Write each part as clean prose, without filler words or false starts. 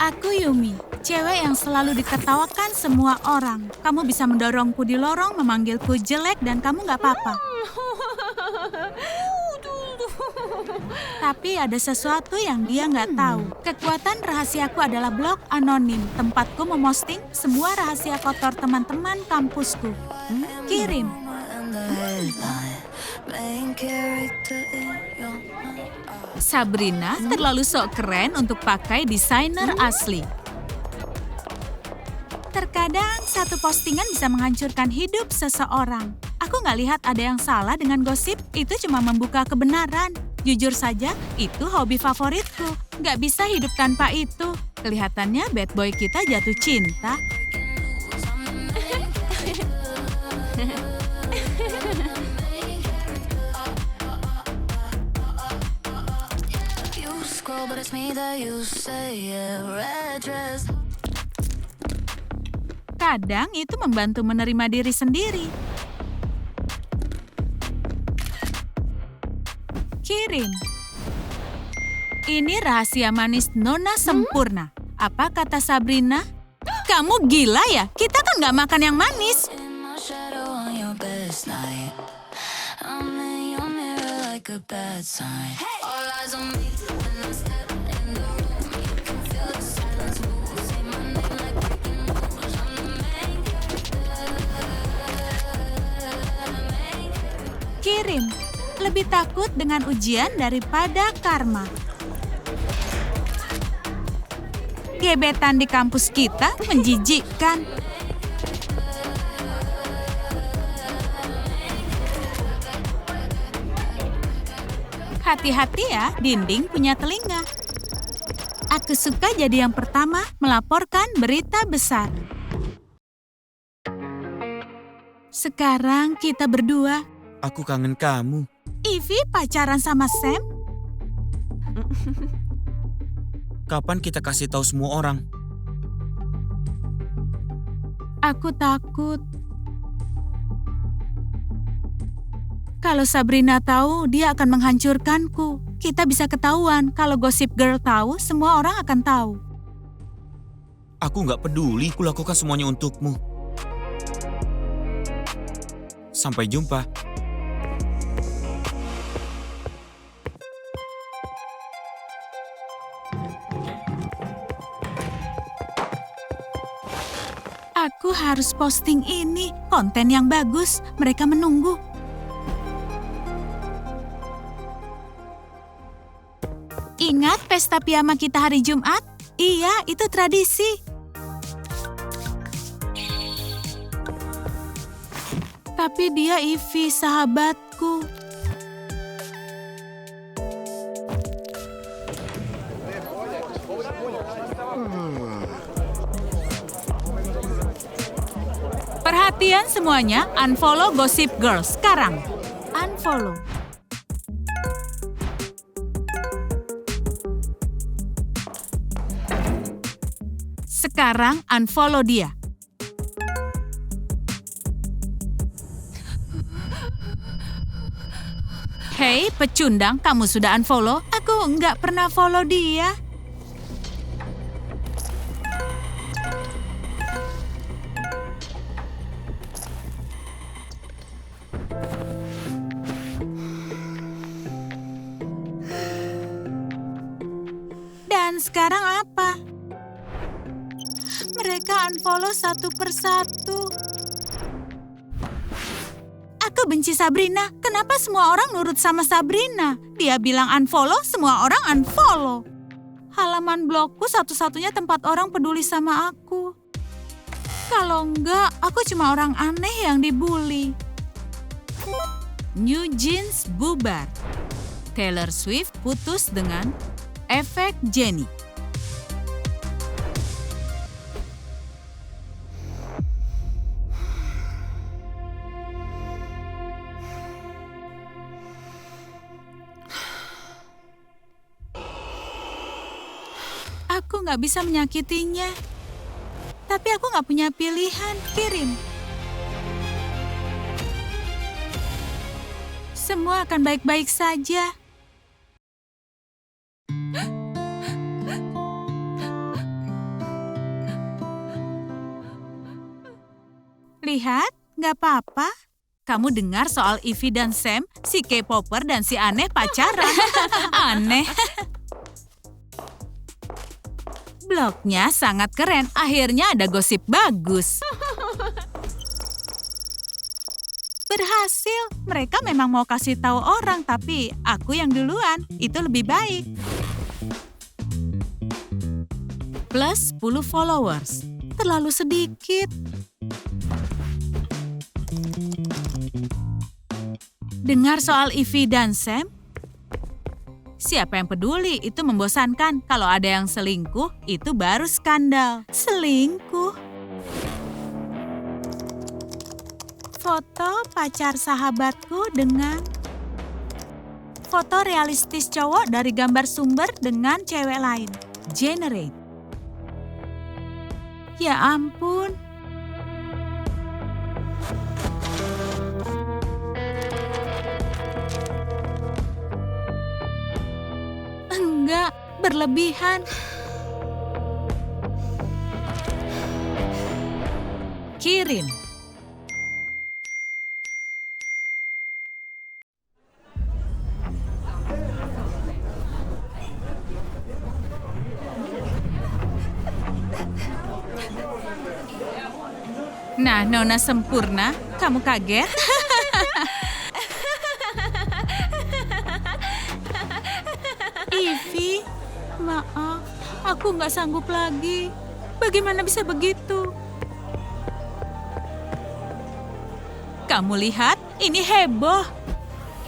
Aku Yumi, cewek yang selalu ditertawakan semua orang. Kamu bisa mendorongku di lorong, memanggilku jelek, dan kamu nggak apa-apa. Tapi ada sesuatu yang dia nggak tahu. Kekuatan rahasiaku adalah blog anonim, tempatku memosting semua rahasia kotor teman-teman kampusku. Kirim. Sabrina terlalu sok keren untuk pakai desainer asli. Terkadang satu postingan bisa menghancurkan hidup seseorang. Aku nggak lihat ada yang salah dengan gosip, itu cuma membuka kebenaran. Jujur saja, itu hobi favoritku. Nggak bisa hidup tanpa itu. Kelihatannya bad boy kita jatuh cinta. Kadang itu membantu menerima diri sendiri. Kirim. Ini rahasia manis Nona sempurna. Apa kata Sabrina? Kamu gila ya? Kita kan nggak makan yang manis. Kirim. Lebih takut dengan ujian daripada karma. Gebetan di kampus kita menjijikkan. Hati-hati ya, dinding punya telinga. Aku suka jadi yang pertama melaporkan berita besar. Sekarang kita berdua. Aku kangen kamu. Ivy pacaran sama Sam? Kapan kita kasih tahu semua orang? Aku takut. Kalau Sabrina tahu, dia akan menghancurkanku. Kita bisa ketahuan. Kalau Gossip Girl tahu, semua orang akan tahu. Aku nggak peduli, kulakukan semuanya untukmu. Sampai jumpa. Aku harus posting ini, konten yang bagus. Mereka menunggu. Ingat pesta piyama kita hari Jumat? Iya, itu tradisi. Tapi dia Ivy, sahabatku. Perhatian semuanya, unfollow Gossip Girl sekarang. Unfollow. Sekarang unfollow dia. Hei, pecundang, kamu sudah unfollow? Aku nggak pernah follow dia. Dan sekarang apa? Mereka unfollow satu persatu. Aku benci Sabrina. Kenapa semua orang nurut sama Sabrina? Dia bilang unfollow, semua orang unfollow. Halaman blogku satu-satunya tempat orang peduli sama aku. Kalau enggak, aku cuma orang aneh yang dibully. New Jeans bubar. Taylor Swift putus dengan efek Jenny. Aku nggak bisa menyakitinya. Tapi aku nggak punya pilihan. Kirim. Semua akan baik-baik saja. Lihat, nggak apa-apa. Kamu dengar soal Ivy dan Sam, si K-popper dan si aneh pacaran. Aneh. Blognya sangat keren, akhirnya ada gosip bagus. Berhasil, mereka memang mau kasih tahu orang, tapi aku yang duluan, itu lebih baik. Plus 10 followers, terlalu sedikit. Dengar soal Ivy dan Sam? Siapa yang peduli? Itu membosankan. Kalau ada yang selingkuh, itu baru skandal. Selingkuh? Foto pacar sahabatku dengan foto realistis cowok dari gambar sumber dengan cewek lain. Generate. Ya ampun. Enggak, berlebihan. Kirim. Nah, Nona sempurna, kamu kaget? Ivy, maaf, aku nggak sanggup lagi. Bagaimana bisa begitu? Kamu lihat, ini heboh.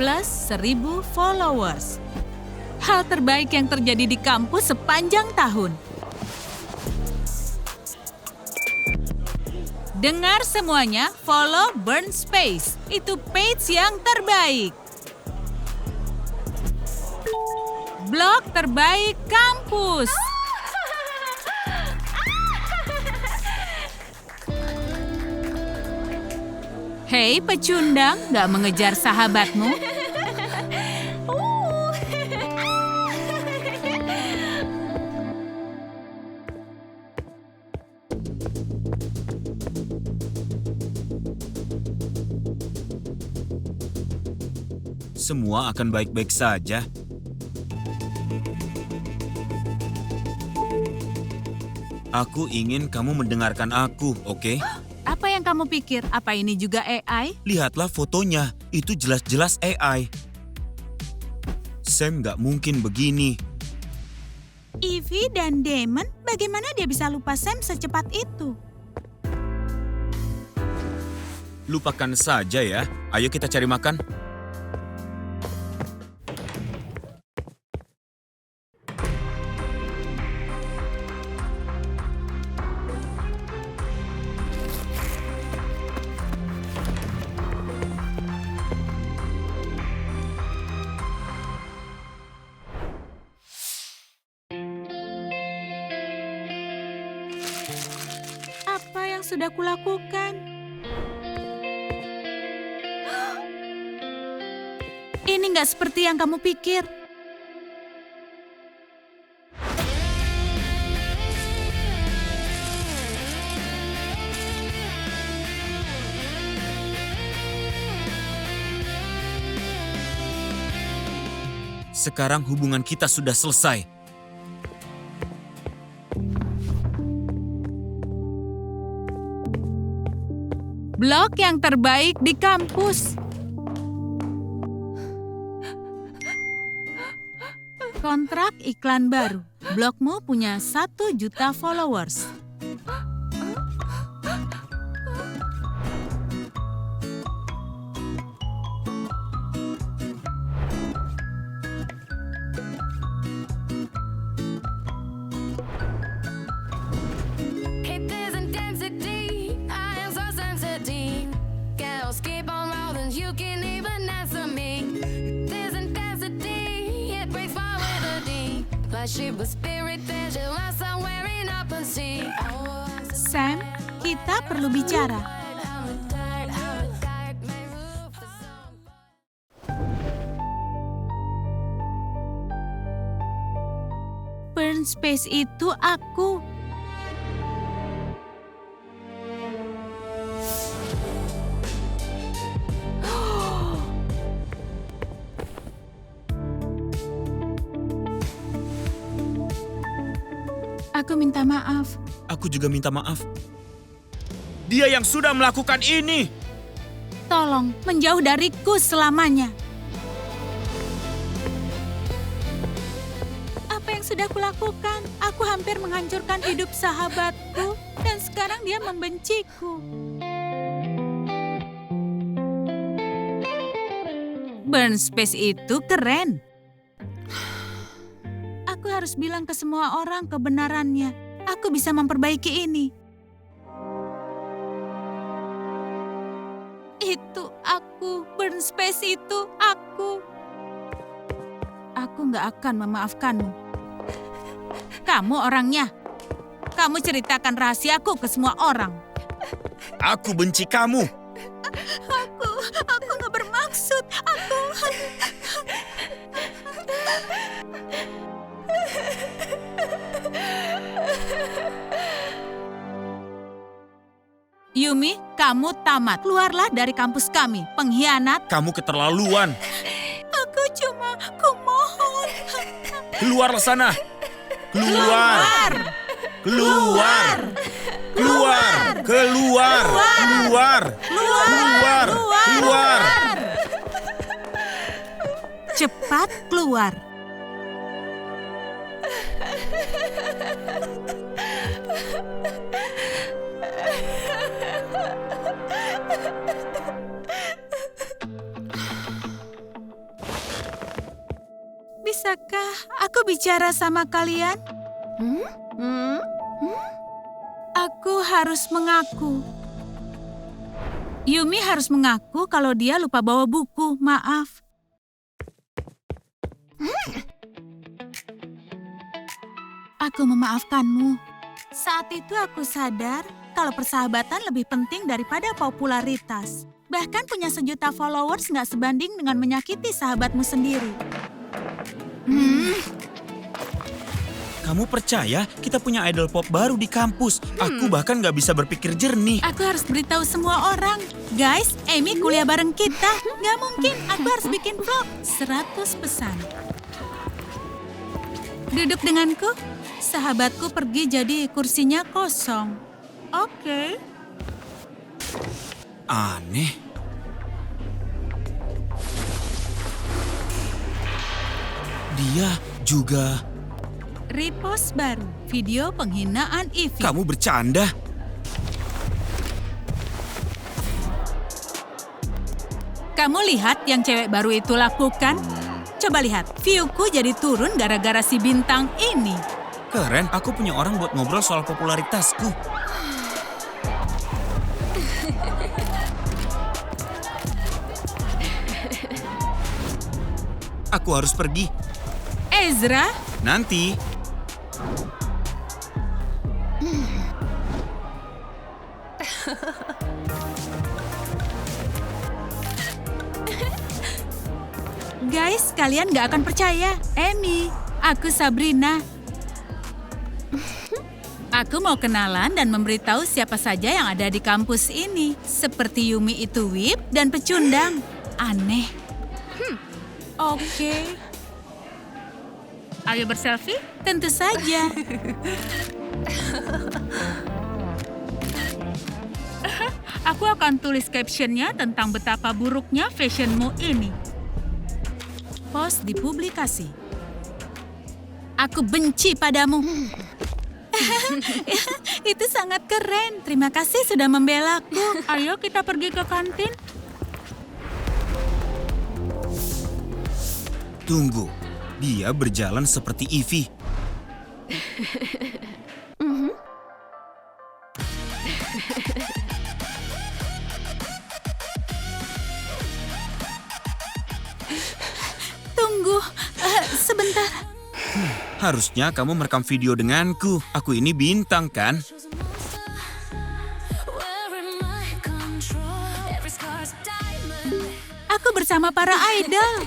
Plus 1000 followers. Hal terbaik yang terjadi di kampus sepanjang tahun. Dengar semuanya, follow Burn Space. Itu page yang terbaik. Blog terbaik kampus. Hei pecundang, gak mengejar sahabatmu? Semua akan baik-baik saja. Aku ingin kamu mendengarkan aku, oke? Apa yang kamu pikir? Apa ini juga AI? Lihatlah fotonya, itu jelas-jelas AI. Sam nggak mungkin begini. Ivy dan Damon, bagaimana dia bisa lupa Sam secepat itu? Lupakan saja ya, ayo kita cari makan. Apa yang sudah kulakukan? Ini nggak seperti yang kamu pikir. Sekarang hubungan kita sudah selesai. Blog yang terbaik di kampus. Kontrak iklan baru. Blogmu punya 1 juta followers. Hate this intensity, I am so sensitive. Girls keep on rolling, you can't even answer me. This intensity, it breaks my melody. Like she was spirit, then she lost somewhere in upper sea. Sam, kita perlu bicara. Burn Space itu aku. Aku minta maaf. Aku juga minta maaf. Dia yang sudah melakukan ini. Tolong, menjauh dariku selamanya. Apa yang sudah kulakukan? Aku hampir menghancurkan hidup sahabatku, dan sekarang dia membenciku. Burn Space itu keren. Aku harus bilang ke semua orang kebenarannya. Aku bisa memperbaiki ini. Itu aku, Burn Space itu aku. Aku nggak akan memaafkanmu. Kamu orangnya. Kamu ceritakan rahasiaku ke semua orang. Aku benci kamu. Aku nggak bermaksud. Yumi, kamu tamat. Keluarlah dari kampus kami, pengkhianat. Kamu keterlaluan. Kumohon. Keluarlah sana. Keluar. Keluar. Keluar. Keluar. Keluar. Keluar. Keluar. Cepat keluar. Bisakah aku bicara sama kalian? Aku harus mengaku. Yumi harus mengaku kalau dia lupa bawa buku. Maaf. Aku memaafkanmu. Saat itu aku sadar kalau persahabatan lebih penting daripada popularitas. Bahkan punya 1 juta followers nggak sebanding dengan menyakiti sahabatmu sendiri. Kamu percaya kita punya idol pop baru di kampus? Aku bahkan nggak bisa berpikir jernih. Aku harus beritahu semua orang. Guys, Amy kuliah bareng kita. Nggak mungkin, aku harus bikin vlog. 100 pesan. Duduk denganku. Sahabatku pergi jadi kursinya kosong. Oke. Aneh. Dia juga... Repost baru. Video penghinaan Ivy. Kamu bercanda? Kamu lihat yang cewek baru itu lakukan? Coba lihat, view-ku jadi turun gara-gara si bintang ini. Keren, aku punya orang buat ngobrol soal popularitasku. Aku harus pergi. Ezra? Nanti. Guys, kalian gak akan percaya. Amy, aku Sabrina. Aku mau kenalan dan memberitahu siapa saja yang ada di kampus ini. Seperti Yumi itu whip dan pecundang. Aneh. Oke. Ayo berselfie? Tentu saja. Aku akan tulis captionnya tentang betapa buruknya fashionmu ini. Post dipublikasi. Aku benci padamu. Itu sangat keren. Terima kasih sudah membelaku. Ayo kita pergi ke kantin. Tunggu, dia berjalan seperti Ivy. Tunggu, sebentar. Harusnya kamu merekam video denganku. Aku ini bintang, kan? Aku bersama para idol.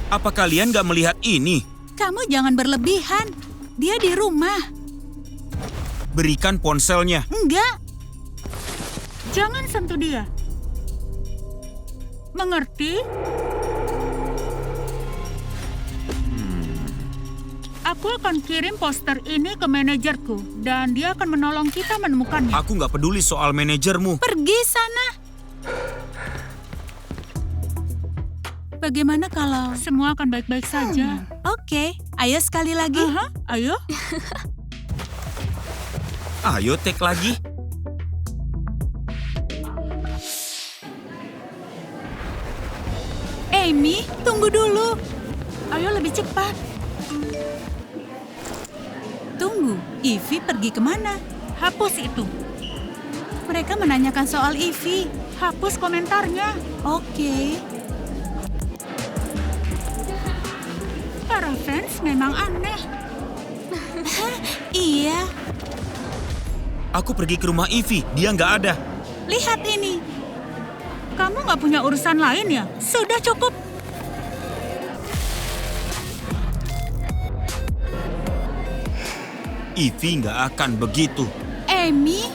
Apa kalian gak melihat ini? Kamu jangan berlebihan. Dia di rumah. Berikan ponselnya. Enggak. Jangan sentuh dia. Mengerti? Aku akan kirim poster ini ke manajerku, dan dia akan menolong kita menemukannya. Aku nggak peduli soal manajermu. Pergi sana. Bagaimana kalau semua akan baik-baik saja? Oke, ayo sekali lagi. Ayo. Ayo take lagi. Amy, tunggu dulu. Ayo lebih cepat. Tunggu, Ivy pergi kemana? Hapus itu. Mereka menanyakan soal Ivy. Hapus komentarnya. Oke. Para fans memang aneh. Iya. Aku pergi ke rumah Ivy, dia nggak ada. Lihat ini. Kamu nggak punya urusan lain ya? Sudah cukup. Ivy nggak akan begitu. Amy?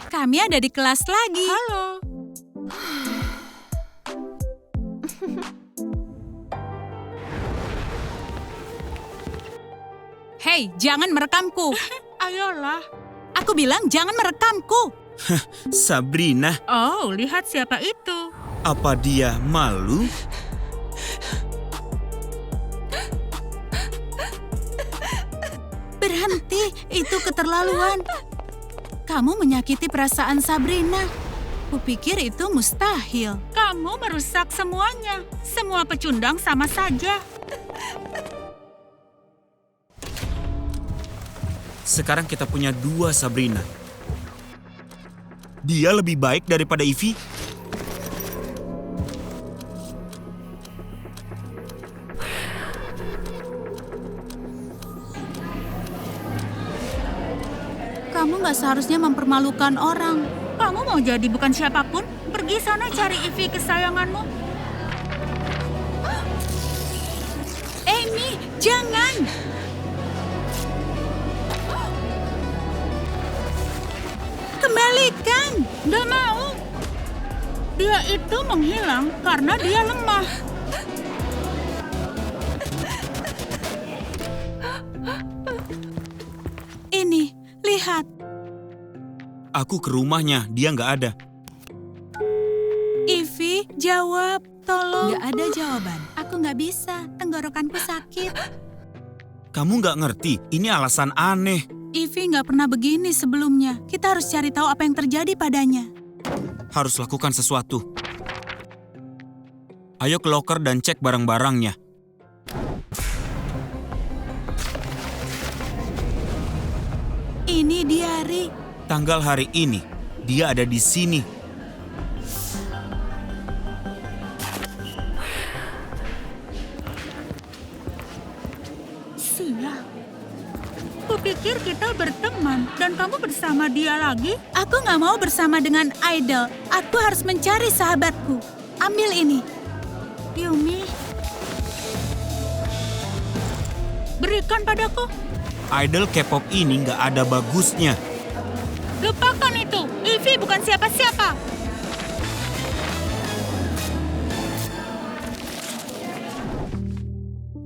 Kami ada di kelas lagi. Halo. Hei, jangan merekamku. Ayolah. Aku bilang jangan merekamku. Sabrina, Oh, lihat siapa itu. apa dia malu? Berhenti, itu keterlaluan. Kamu menyakiti perasaan Sabrina. Kupikir itu mustahil. Kamu merusak semuanya. Semua pecundang sama saja. Sekarang kita punya 2 Sabrina. Dia lebih baik daripada Ivy. Kamu nggak seharusnya mempermalukan orang. Kamu mau jadi bukan siapapun? Pergi sana cari Ivy kesayanganmu. Amy, jangan! Kembalikan! Nggak mau. Dia itu menghilang karena dia lemah. Ini, lihat. Aku ke rumahnya, dia nggak ada. Ivy, jawab. Tolong. Nggak ada jawaban. Aku nggak bisa. Tenggorokanku sakit. Kamu nggak ngerti, ini alasan aneh. Ivy nggak pernah begini sebelumnya. Kita harus cari tahu apa yang terjadi padanya. Harus lakukan sesuatu. Ayo ke loker dan cek barang-barangnya. Ini diari. Tanggal hari ini, dia ada di sini. Sial. Kupikir kita berteman dan kamu bersama dia lagi. Aku nggak mau bersama dengan idol. Aku harus mencari sahabatku. Ambil ini. Yumi. Berikan padaku. Idol K-pop ini nggak ada bagusnya. Lupakan itu. Ivy bukan siapa-siapa.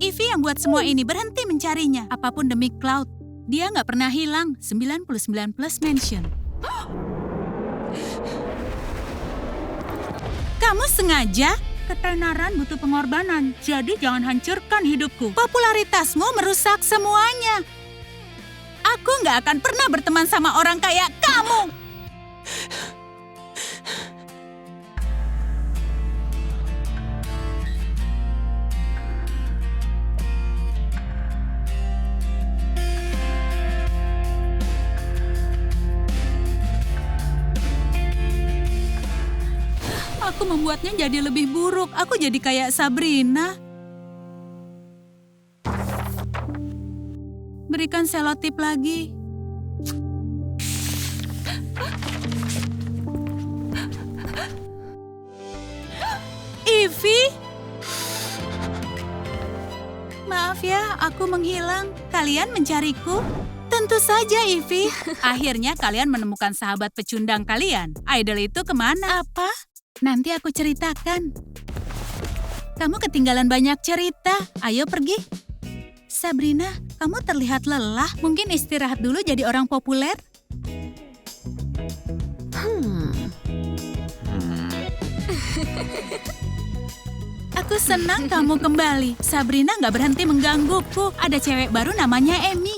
Ivy yang buat semua ini, berhenti mencarinya. Apapun demi Cloud. Dia nggak pernah hilang. 99 plus mention. Kamu sengaja? Ketenaran butuh pengorbanan. Jadi jangan hancurkan hidupku. Popularitasmu merusak semuanya. Aku nggak akan pernah berteman sama orang kayak kamu. Aku membuatnya jadi lebih buruk. Aku jadi kayak Sabrina. Berikan selotip lagi. Ivy? Maaf ya, aku menghilang. Kalian mencariku? Tentu saja, Ivy. Akhirnya kalian menemukan sahabat pecundang kalian. Idol itu kemana? Apa? Nanti aku ceritakan. kamu ketinggalan banyak cerita. Ayo pergi. Sabrina, kamu terlihat lelah. Mungkin istirahat dulu jadi orang populer. Aku senang kamu kembali. Sabrina nggak berhenti menggangguku. Ada cewek baru namanya Amy.